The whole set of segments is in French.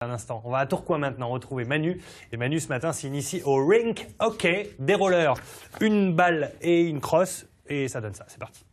Un instant. On va à Tourcoing maintenant retrouver Manu. Et Manu ce matin s'initie au rink hockey des rollers. Une balle et une crosse. Et ça donne ça. C'est parti.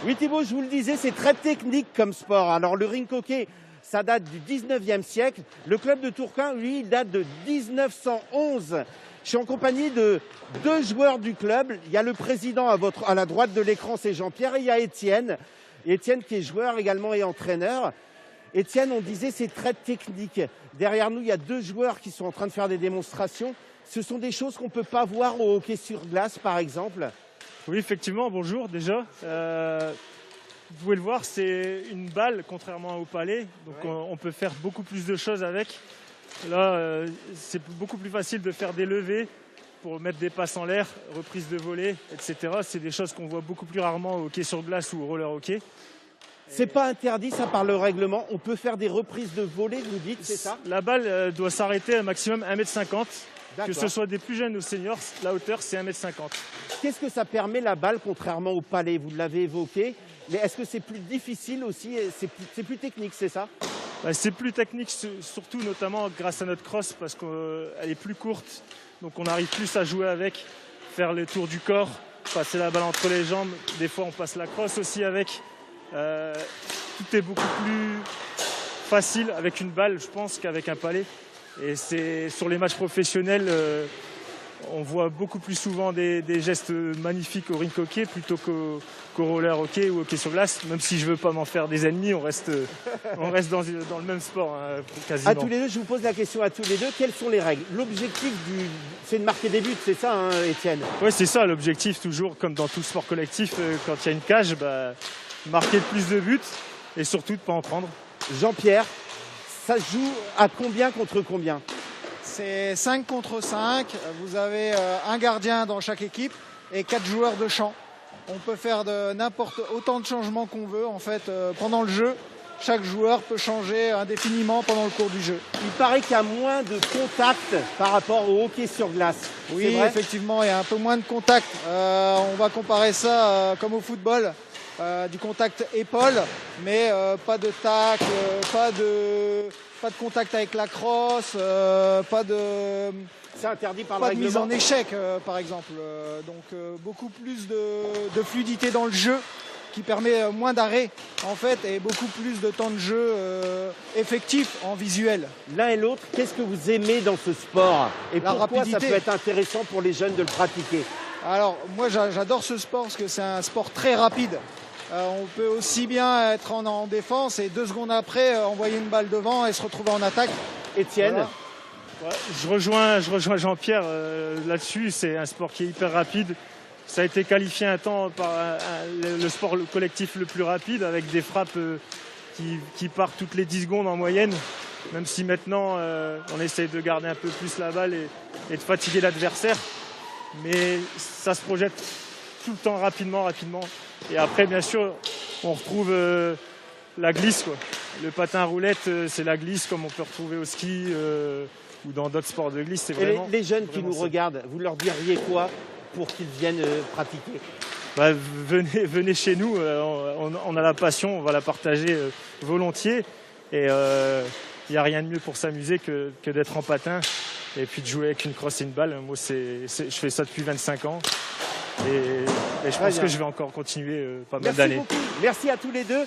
Oui Thibaut, je vous le disais, c'est très technique comme sport. Alors le rink hockey, ça date du 19e siècle. Le club de Tourcoing, lui, il date de 1911. Je suis en compagnie de deux joueurs du club. Il y a le président à la droite de l'écran, c'est Jean-Pierre, et il y a Étienne. Étienne qui est joueur également et entraîneur. Étienne, on disait, c'est très technique. Derrière nous, il y a deux joueurs qui sont en train de faire des démonstrations. Ce sont des choses qu'on ne peut pas voir au hockey sur glace, par exemple. Oui, effectivement, bonjour déjà. Vous pouvez le voir, c'est une balle, contrairement au palais. Donc on peut faire beaucoup plus de choses avec. Là, c'est beaucoup plus facile de faire des levées pour mettre des passes en l'air, reprise de volée, etc. C'est des choses qu'on voit beaucoup plus rarement au hockey sur glace ou au roller hockey. C'est pas interdit, ça, par le règlement. On peut faire des reprises de volée, vous dites, c'est ça? La balle doit s'arrêter à maximum 1,50 m. Que ce D'accord. soit des plus jeunes ou seniors, la hauteur, c'est 1,50 m. Qu'est-ce que ça permet, la balle, contrairement au palais? Vous l'avez évoqué. Mais est-ce que c'est plus difficile aussi? C'est plus technique, c'est ça? C'est plus technique, surtout notamment grâce à notre crosse, parce qu'elle est plus courte. Donc on arrive plus à jouer avec, faire les tours du corps, passer la balle entre les jambes. Des fois, on passe la crosse aussi avec. Tout est beaucoup plus facile avec une balle, je pense, qu'avec un palais. Et c'est sur les matchs professionnels, on voit beaucoup plus souvent des gestes magnifiques au rink hockey plutôt qu'au roller hockey ou hockey sur glace. Même si je veux pas m'en faire des ennemis, on reste dans le même sport, hein, quasiment. À tous les deux, je vous pose la question à tous les deux. Quelles sont les règles? L'objectif, c'est de marquer des buts, c'est ça, hein, Étienne? Oui, c'est ça l'objectif, toujours, comme dans tout sport collectif, quand il y a une cage, marquer le plus de buts et surtout de ne pas en prendre. Jean-Pierre, ça se joue à combien contre combien? C'est 5 contre 5. Vous avez un gardien dans chaque équipe et 4 joueurs de champ. On peut faire autant de changements qu'on veut en fait pendant le jeu. Chaque joueur peut changer indéfiniment pendant le cours du jeu. Il paraît qu'il y a moins de contact par rapport au hockey sur glace. Oui, effectivement, il y a un peu moins de contact. On va comparer ça comme au football. Du contact épaule, mais pas de tacle, pas de contact avec la crosse, c'est interdit par le pas de règlement. mise en échec, par exemple. Donc beaucoup plus de fluidité dans le jeu qui permet moins d'arrêt en fait et beaucoup plus de temps de jeu effectif en visuel. L'un et l'autre, qu'est-ce que vous aimez dans ce sport et pourquoi rapidité. Ça peut être intéressant pour les jeunes de le pratiquer? Alors moi j'adore ce sport parce que c'est un sport très rapide. On peut aussi bien être en défense et 2 secondes après envoyer une balle devant et se retrouver en attaque. Étienne, voilà. Je rejoins Jean-Pierre là-dessus. C'est un sport qui est hyper rapide. Ça a été qualifié un temps par le sport collectif le plus rapide, avec des frappes qui partent toutes les 10 secondes en moyenne. Même si maintenant on essaye de garder un peu plus la balle et de fatiguer l'adversaire. Mais ça se projette tout le temps rapidement. Et après, bien sûr, on retrouve la glisse, quoi. Le patin à roulette, c'est la glisse comme on peut retrouver au ski ou dans d'autres sports de glisse. C'est vraiment, les jeunes qui nous regardent, vous leur diriez quoi pour qu'ils viennent pratiquer? Venez chez nous, on a la passion, on va la partager volontiers. Et il n'y a rien de mieux pour s'amuser que d'être en patin et puis de jouer avec une crosse et une balle. Moi, je fais ça depuis 25 ans. Et je pense que je vais encore continuer pas mal d'années. Merci beaucoup. Merci à tous les deux.